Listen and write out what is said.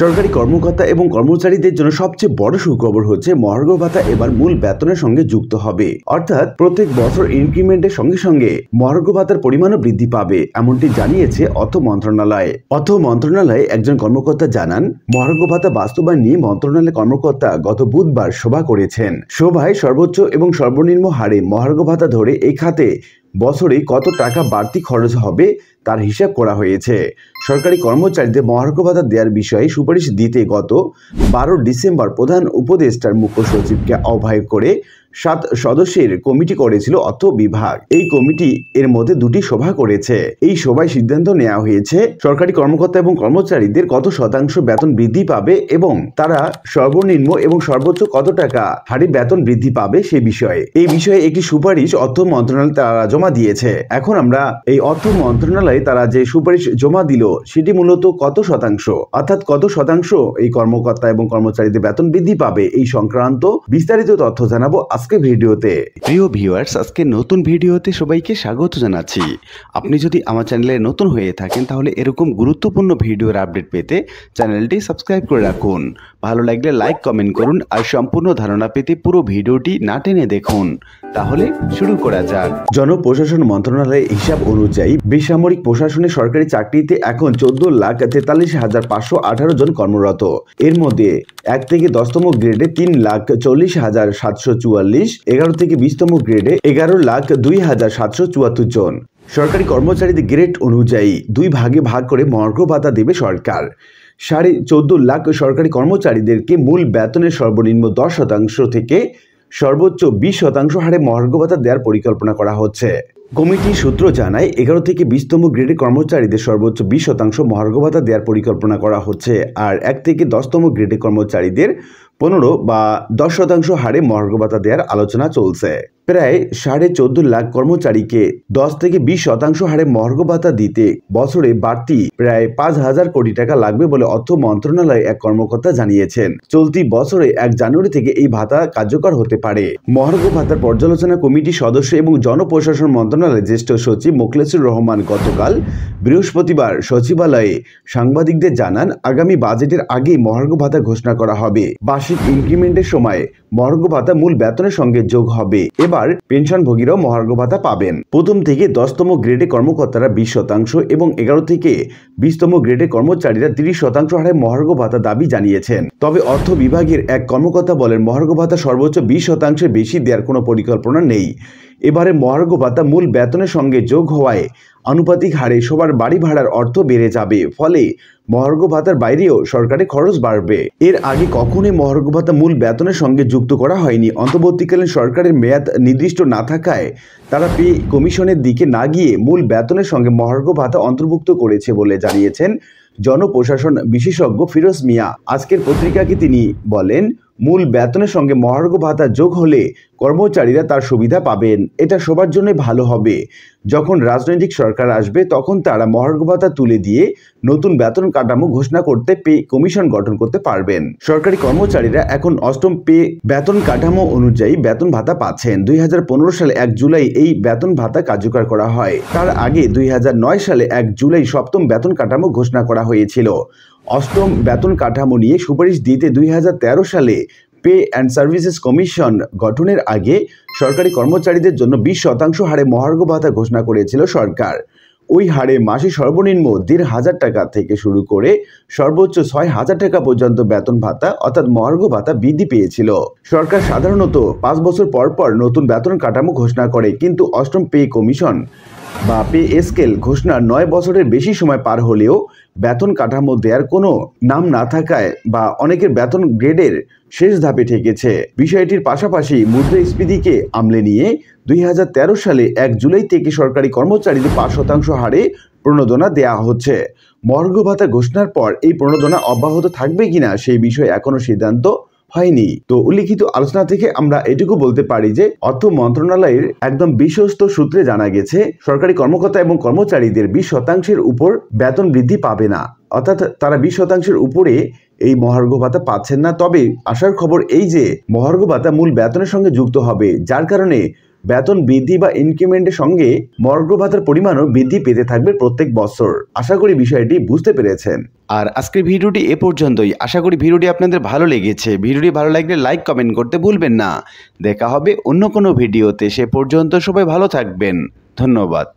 সরকারি কর্মকর্তা এবং কর্মচারীদের জন্য সবচেয়ে বড় সুখবর হচ্ছে মহার্ঘ ভাতা এবার মূল বেতনের সঙ্গে যুক্ত হবে। অর্থাৎ প্রত্যেক বছর ইনক্রিমেন্টের সঙ্গে সঙ্গে মহার্ঘ ভাতার পরিমাণও বৃদ্ধি পাবে, এমনটি জানিয়েছে অর্থ মন্ত্রণালয়। অর্থ মন্ত্রণালয়ে একজন কর্মকর্তা জানান, মহার্ঘ ভাতা বাস্তবায়ন নিয়ে মন্ত্রণালয়ের কর্মকর্তা গত বুধবার সভা করেছেন। সভায় সর্বোচ্চ এবং সর্বনিম্ন হারে মহার্ঘ ভাতা ধরে এই খাতে বছরে কত টাকা বাড়তি খরচ হবে তার হিসাব করা হয়েছে। সরকারি কর্মচারীদের মহার্ঘ ভাতা দেওয়ার বিষয়ে সুপারিশ দিতে গত 12 ডিসেম্বর প্রধান উপদেষ্টার মুখ্য সচিবকে আহ্বায়ক করে 7 সদস্যের কমিটি করেছিল অর্থ বিভাগ। এই কমিটি এর মধ্যে 2টি সভা করেছে। এই সভায় সিদ্ধান্ত নেওয়া হয়েছে সরকারি কর্মকর্তা এবং কর্মচারীদের কত শতাংশ বেতন বৃদ্ধি পাবে এবং তারা সর্বনিম্ন এবং সর্বোচ্চ কত টাকা হারে বেতন বৃদ্ধি পাবে সে বিষয়ে। এই বিষয়ে একটি সুপারিশ অর্থ মন্ত্রণালয় তারা জমা দিয়েছে। এখন আমরা এই অর্থ মন্ত্রণালয়ে তারা যে সুপারিশ জমা দিল সেটি মূলত কত শতাংশ, অর্থাৎ কত শতাংশ এই কর্মকর্তা এবং কর্মচারীদের বেতন বৃদ্ধি পাবে এই সংক্রান্ত বিস্তারিত তথ্য জানাবো আজকে ভিডিওতে। প্রিয় ভিউয়ার্স, আজকে নতুন ভিডিওতে সবাইকে স্বাগত জানাচ্ছি। আপনি যদি আমার চ্যানেলে নতুন হয়ে থাকেন তাহলে এরকম গুরুত্বপূর্ণ ভিডিওর আপডেট পেতে চ্যানেলটি সাবস্ক্রাইব করে রাখুন। ভালো লাগলে লাইক কমেন্ট করুন আর সম্পূর্ণ ধারণা পেতে পুরো ভিডিওটি না টেনে দেখুন। তাহলে শুরু করা যাক। জনপ্রশাসন মন্ত্রণালয়ের হিসাব অনুযায়ী বেসামরিক প্রশাসনে সরকারি চাকরিতে এখন 14,43,518 জন কর্মরত। এর মধ্যে 1 থেকে 10তম গ্রেডে 3,40,744, 11 থেকে 20তম গ্রেডে 11,02,774 জন। সরকারি কর্মচারীদের গ্রেড অনুযায়ী 2 ভাগে ভাগ করে মহার্ঘ ভাতা দেবে সরকার। 14.5 লাখ সরকারি কর্মচারীদেরকে মূল বেতনের সর্বনিম্ন 10% থেকে সর্বোচ্চ 20% হারে মহার্ঘ ভাতা দেওয়ার পরিকল্পনা করা হচ্ছে। কমিটির সূত্র জানায় 11 থেকে 20তম গ্রেডের কর্মচারীদের সর্বোচ্চ 20% মহার্ঘ ভাতা দেওয়ার পরিকল্পনা করা হচ্ছে, আর 1 থেকে 10তম গ্রেডের কর্মচারীদের 15 বা 10% হারে মহার্ঘ ভাতা দেওয়ার আলোচনা চলছে। প্রায় 14.5 লাখ কর্মচারীকে 10 থেকে 20% হারে মহার্ঘ ভাতা দিতে বছরে বাড়তি প্রায় 5,000 কোটি টাকা লাগবে বলে অর্থ মন্ত্রণালয়ে এক কর্মকর্তা জানিয়েছেন। চলতি বছরে 1 জানুয়ারি থেকে এই ভাতা কার্যকর হতে পারে। মহার্ঘ ভাতার পর্যালোচনা কমিটির সদস্য এবং জনপ্রশাসন মন্ত্রণালয়ের জ্যেষ্ঠ সচিব মোখলেসুর রহমান গতকাল বৃহস্পতিবার সচিবালয়ে সাংবাদিকদের জানান, আগামী বাজেটের আগেই মহার্ঘ ভাতা ঘোষণা করা হবে। বার্ষিক ইনক্রিমেন্টের সময় মহার্ঘ ভাতা মূল বেতনের সঙ্গে যোগ হবে। এবার পেনশনভোগীরাও মহার্ঘ ভাতা পাবেন। প্রথম থেকে 10তম গ্রেডে কর্মকর্তারা 20% এবং 11 থেকে 20তম গ্রেডে কর্মচারীরা 30% হারে মহার্ঘ ভাতা দাবি জানিয়েছেন। তবে অর্থ বিভাগের এক কর্মকর্তা বলেন, মহার্ঘ ভাতা সর্বোচ্চ 20% বেশি দেওয়ার কোনো পরিকল্পনা নেই। এবারে মহার্ঘ ভাতা মূল বেতনের সঙ্গে যোগ হওয়ায় আনুপাতিক হারে সবার বাড়ি ভাড়ার অর্থ বেড়ে যাবে, ফলে মহার্ঘ ভাতার বাইরেও সরকারের খরচ বাড়বে। এর আগে কখনোই মহার্ঘ ভাতা মূল বেতনের সঙ্গে যুক্ত করা হয়নি। অন্তর্বর্তীকালীন সরকারের মেয়াদ নির্দিষ্ট না থাকায় তারা পে কমিশনের দিকে না গিয়ে মূল বেতনের সঙ্গে মহার্ঘ ভাতা অন্তর্ভুক্ত করেছে বলে জানিয়েছেন জনপ্রশাসন বিশেষজ্ঞ ফিরোজ মিয়া। আজকের পত্রিকাকে তিনি বলেন, মূল বেতনের সঙ্গে মহার্ঘ ভাতা যোগ হলে কর্মচারীরা তার সুবিধা পাবেন। এটা সবার জন্য ভালো হবে। যখন রাজনৈতিক সরকার আসবে তখন তারা মহার্ঘ ভাতা তুলে দিয়ে নতুন বেতন কাঠামো ঘোষণা করতে পে কমিশন গঠন করতে পারবেন। সরকারি কর্মচারীরা এখন 8ম পে বেতন কাঠামো অনুযায়ী বেতন ভাতা পাচ্ছেন। 2015 সালে 1 জুলাই এই বেতন ভাতা কার্যকর করা হয়। তার আগে 2009 সালে 1 জুলাই 7ম বেতন কাঠামো ঘোষণা করা হয়েছিল। 8ম বেতন কাঠামো নিয়ে সুপারিশ দিতে 2013 সালে পে অ্যান্ড সার্ভিসেস কমিশন গঠনের আগে সরকারি কর্মচারীদের জন্য 20% হারে মহার্ঘ ভাতা ঘোষণা করেছিল সরকার। ওই হারে মাসে সর্বনিম্ন 1,500 টাকা থেকে শুরু করে সর্বোচ্চ 6,000 টাকা পর্যন্ত বেতন ভাতা অর্থাৎ মহার্ঘ ভাতা বৃদ্ধি পেয়েছিল। সরকার সাধারণত 5 বছর পর পর নতুন বেতন কাঠামো ঘোষণা করে, কিন্তু 8ম পে কমিশন বা পে স্কেল ঘোষণার 9 বছরের বেশি সময় পার হলেও বেতন কাঠামো দেওয়ার কোনো নাম না থাকায় বা অনেকের বেতন গ্রেডের শেষ ধাপে ঠেকেছে। বিষয়টির পাশাপাশি মুদ্রাস্ফীতিকে আমলে নিয়ে 2013 সালে 1 জুলাই থেকে সরকারি কর্মচারীদের 5% হারে প্রণোদনা দেওয়া হচ্ছে। মহার্ঘ ভাতা ঘোষণার পর এই প্রণোদনা অব্যাহত থাকবে কিনা সেই বিষয়ে এখনো সিদ্ধান্ত হয়নি। তো উল্লিখিত আলোচনা থেকে আমরা এটুকু বলতে পারি যে অর্থ মন্ত্রণালয়ের একদম বিশ্বস্ত সূত্রে জানা গেছে সরকারি কর্মকর্তা এবং কর্মচারীদের 20% উপর বেতন বৃদ্ধি পাবে না, অর্থাৎ তারা 20% উপরে এই মহার্ঘ ভাতা পাচ্ছেন না। তবে আসার খবর এই যে মহার্ঘ ভাতা মূল বেতনের সঙ্গে যুক্ত হবে, যার কারণে বেতন বৃদ্ধি বা ইনক্রিমেন্টের সঙ্গে মর্গ ভাতার পরিমাণও বৃদ্ধি পেতে থাকবে প্রত্যেক বছর। আশা করি বিষয়টি বুঝতে পেরেছেন। আর আজকের ভিডিওটি এ পর্যন্তই। আশা করি ভিডিওটি আপনাদের ভালো লেগেছে। ভিডিওটি ভালো লাগলে লাইক কমেন্ট করতে ভুলবেন না। দেখা হবে অন্য কোনো ভিডিওতে। সে পর্যন্ত সবাই ভালো থাকবেন। ধন্যবাদ।